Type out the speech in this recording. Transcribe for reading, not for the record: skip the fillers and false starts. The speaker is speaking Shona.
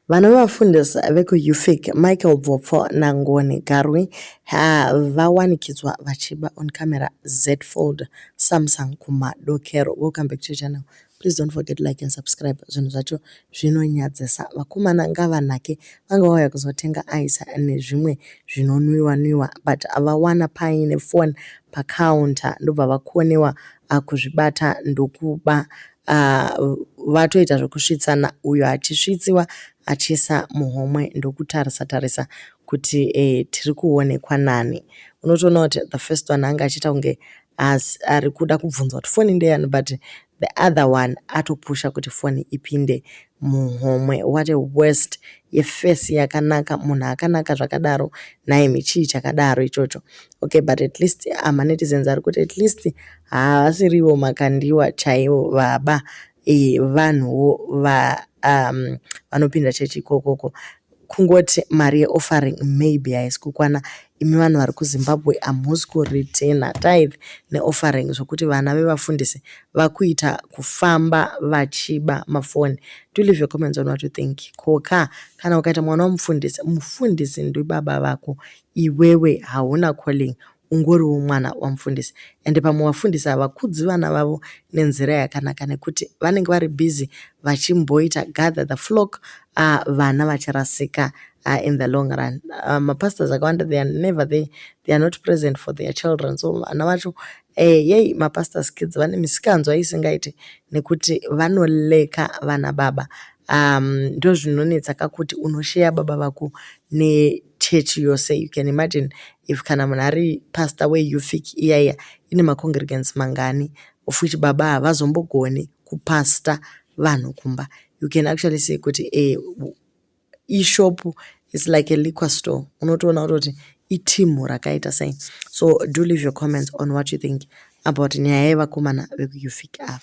Vana vevafundisi vekuUFIC Michael Bvopfo naNgoni Garwi vawanikidzwa vachiba on camera Z Fold Samsung kumadokero. Welcome back to the channel. Please don't forget to like and subscribe. Zvinhu zvacho zvinonyadzisa. Vakomana ngavanhake vanga vauya kuzotenga ice nezvimwe zvinonwiwa but avawana paine phone pacounter ndobva vakonewa kuzvibata ndokuba vatoita zvokusvitsana, uyo achisvitsiwa achiisa muhomwe ndokutarisa kuti tiri kuonekwa nani. Unotoona kuti the first one anga achiita kunge ari kuda kubvunzwa kuti foni ndeyani, but the other one atopusha kuti foni ipinde muhomwe. What a waste yefesi yakanaka, munhu akanaka zvakadaro naye michii chakadaro ichocho. Okay, but at least manetizens ari kuti at least havasirivo makandiwa chaivo vaba vanhuwo vanopinda chechi ikokoko. Kungoti mari yeoffering maybe haisi kukwana. Imi vanhu vari kuZimbabwe hamusi kuritena tithe neoffering zvokuti vana vevafundisi vakuita kufamba vachiba mafoni. Do leave your comments on what you think. Koka kana ukaita mwana mufundisi ndibaba vako, iwewe hauna calling, ungoriwo mwana wamufundisi. Ende pamwe vafundisi havakudzi vana vavo nenzira yakanaka nekuti vanenge vari busy vachimboita gather the flock, vana vachirasika in the long run. Mapastors akawanda, they are never there, they are not present for their children. So vana vacho yei mapastors kids vane misikanzwa isingaiti nekuti vanoleka vana baba. Ndo zvinonetsa kakuti unosheya baba vako nechechi yose. You can imagine if kana munhu ari pastor weUFIC iyaiya ine macongregants mangani, of which baba havazombogoni kupasta vanhu kumba. You can actually see kuti ishop is like a liquor store. Unotoona kuti itimu rakaita sei. So do leave your comments on what you think about nyaya yevakomana vekuUFIC ava.